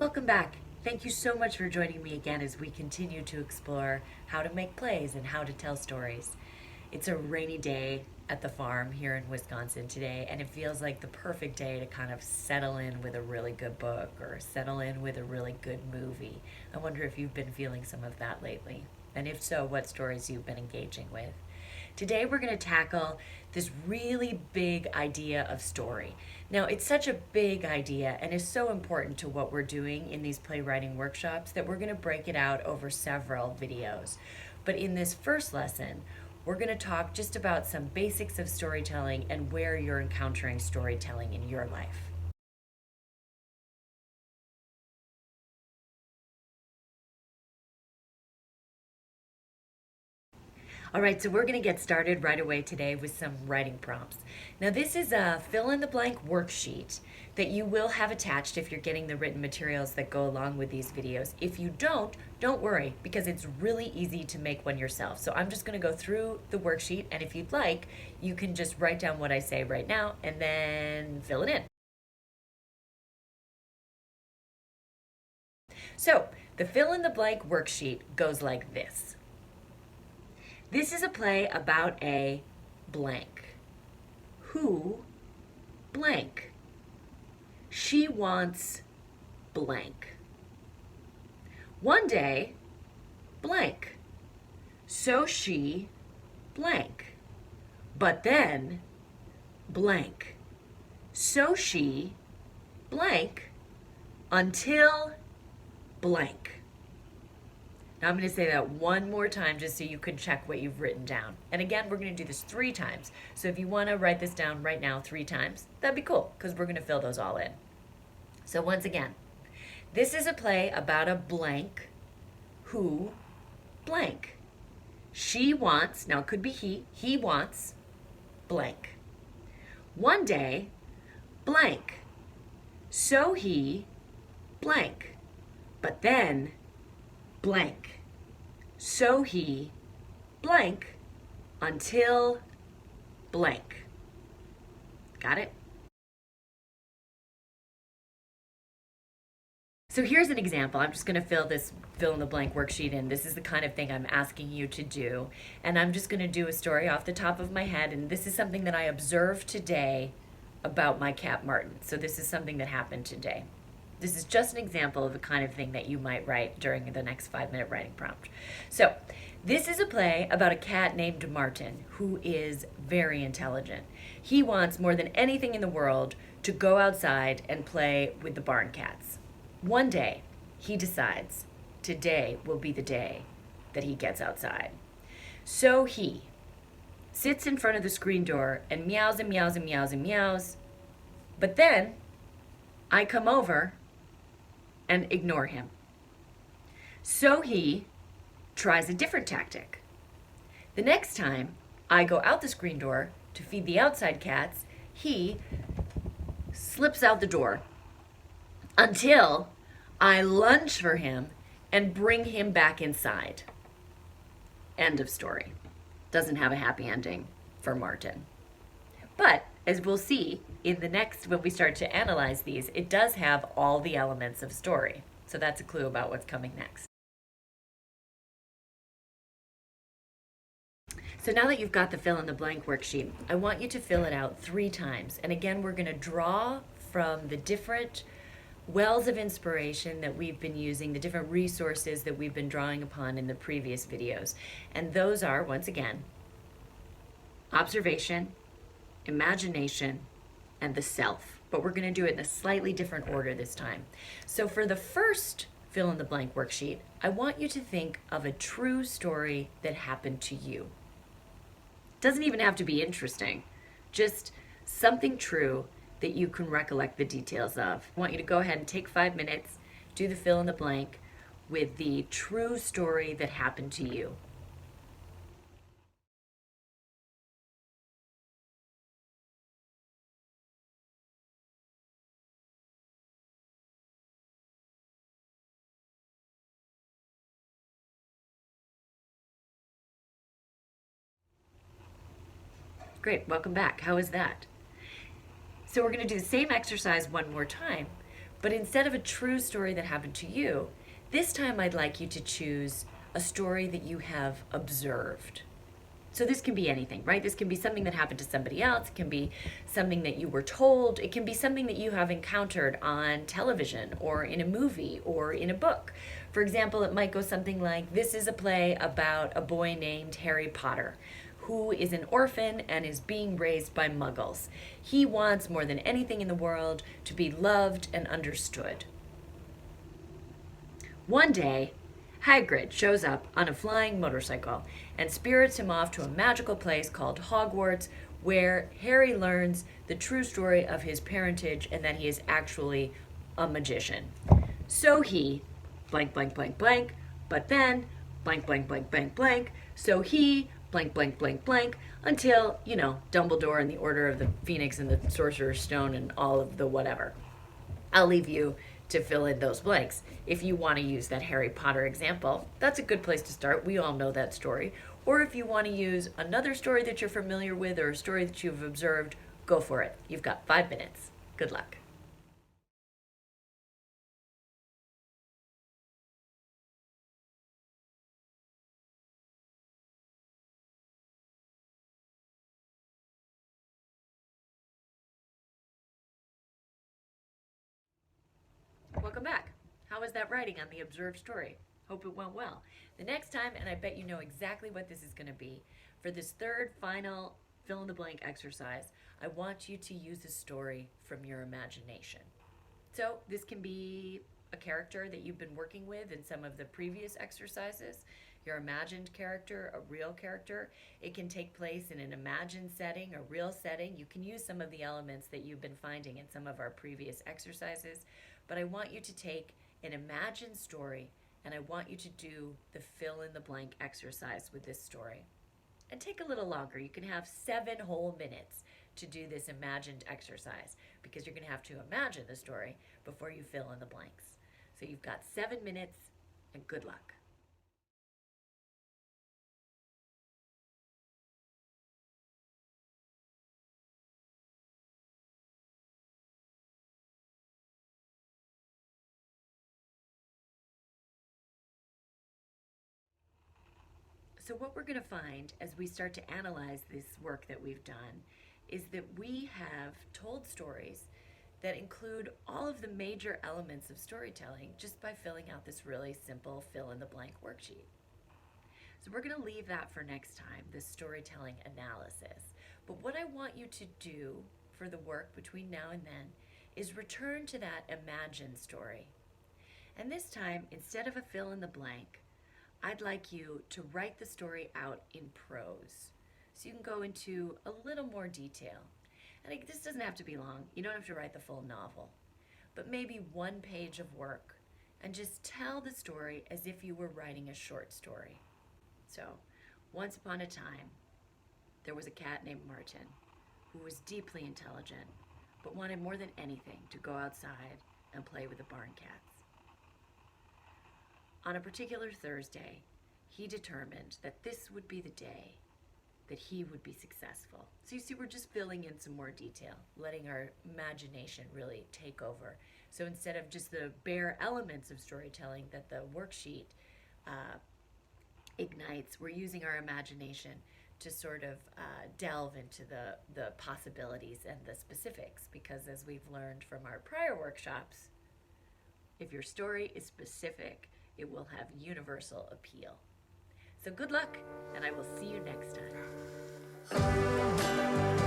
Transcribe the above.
Welcome back. Thank you so much for joining me again as we continue to explore how to make plays and how to tell stories. It's a rainy day at the farm here in Wisconsin today, and it feels like the perfect day to kind of settle in with a really good book or settle in with a really good movie. I wonder if you've been feeling some of that lately, and if so, what stories you've been engaging with. Today we're going to tackle this really big idea of story. Now, it's such a big idea and is so important to what we're doing in these playwriting workshops that we're going to break it out over several videos. But in this first lesson, we're going to talk just about some basics of storytelling and where you're encountering storytelling in your life. All right, so we're going to get started right away today with some writing prompts. Now, this is a fill-in-the-blank worksheet that you will have attached if you're getting the written materials that go along with these videos. If you don't worry, because it's really easy to make one yourself. So I'm just going to go through the worksheet, and if you'd like, you can just write down what I say right now and then fill it in. So the fill-in-the-blank worksheet goes like this. This is a play about a blank. Who blank? She wants blank. One day, blank. So she blank. But then, blank. So she blank until blank. Now I'm going to say that one more time just so you can check what you've written down. And again, we're going to do this 3 times. So if you want to write this down right now 3 times, that'd be cool because we're going to fill those all in. So once again, this is a play about a blank who blank. She wants, now it could be he wants blank. One day, blank. So he blank. But then blank. So he blank until blank. Got it? So here's an example. I'm just going to fill in the blank worksheet in. This is the kind of thing I'm asking you to do. And I'm just going to do a story off the top of my head. And this is something that I observed today about my cat Martin. So this is something that happened today. This is just an example of the kind of thing that you might write during the next 5-minute writing prompt. So this is a play about a cat named Martin who is very intelligent. He wants more than anything in the world to go outside and play with the barn cats. One day, he decides today will be the day that he gets outside. So he sits in front of the screen door and meows and meows and meows and meows. But then I come over and ignore him. So he tries a different tactic. The next time I go out the screen door to feed the outside cats, he slips out the door until I lunge for him and bring him back inside. End of story. Doesn't have a happy ending for Martin. But as we'll see in the next, when we start to analyze these, it does have all the elements of story. So that's a clue about what's coming next. So now that you've got the fill in the blank worksheet, I want you to fill it out 3 times. And again, we're going to draw from the different wells of inspiration that we've been using, the different resources that we've been drawing upon in the previous videos. And those are, once again, observation, imagination, and the self. But we're going to do it in a slightly different order this time. So for the first fill in the blank worksheet, I want you to think of a true story that happened to you. It doesn't even have to be interesting, just something true that you can recollect the details of. I want you to go ahead and take 5 minutes, do the fill in the blank with the true story that happened to you. Great, welcome back. How was that? So we're going to do the same exercise one more time, But instead of a true story that happened to you, this time I'd like you to choose a story that you have observed. So this can be anything, right? This can be something that happened to somebody else. It can be something that you were told. It can be something that you have encountered on television or in a movie or in a book. For example, it might go something like, this is a play about a boy named Harry Potter, who is an orphan and is being raised by muggles. He wants more than anything in the world to be loved and understood. One day, Hagrid shows up on a flying motorcycle and spirits him off to a magical place called Hogwarts, where Harry learns the true story of his parentage and that he is actually a magician. So he, blank, blank, blank, blank, but then, blank, blank, blank, blank, blank, so he, blank, blank, blank, blank, until, Dumbledore and the Order of the Phoenix and the Sorcerer's Stone and all of the whatever. I'll leave you to fill in those blanks. If you want to use that Harry Potter example, that's a good place to start. We all know that story. Or if you want to use another story that you're familiar with or a story that you've observed, go for it. You've got 5 minutes. Good luck. Welcome back. How was that writing on the observed story? Hope it went well. The next time, and I bet you know exactly what this is going to be, for this third final fill in the blank exercise, I want you to use a story from your imagination. So this can be a character that you've been working with in some of the previous exercises, your imagined character, a real character. It can take place in an imagined setting, a real setting. You can use some of the elements that you've been finding in some of our previous exercises, but I want you to take an imagined story and I want you to do the fill in the blank exercise with this story. And take a little longer. You can have 7 whole minutes to do this imagined exercise because you're going to have to imagine the story before you fill in the blanks. So you've got 7 minutes and good luck. So what we're going to find as we start to analyze this work that we've done is that we have told stories that include all of the major elements of storytelling just by filling out this really simple fill in the blank worksheet. So we're going to leave that for next time, this storytelling analysis. But what I want you to do for the work between now and then is return to that imagined story. And this time, instead of a fill in the blank, I'd like you to write the story out in prose. So you can go into a little more detail. And this doesn't have to be long. You don't have to write the full novel. But maybe 1 page of work and just tell the story as if you were writing a short story. So, once upon a time, there was a cat named Martin who was deeply intelligent but wanted more than anything to go outside and play with the barn cats. On a particular Thursday, he determined that this would be the day that he would be successful. So you see, we're just filling in some more detail, letting our imagination really take over. So instead of just the bare elements of storytelling that the worksheet ignites, we're using our imagination to sort of delve into the possibilities and the specifics, because as we've learned from our prior workshops, if your story is specific, it will have universal appeal. So good luck, and I will see you next time.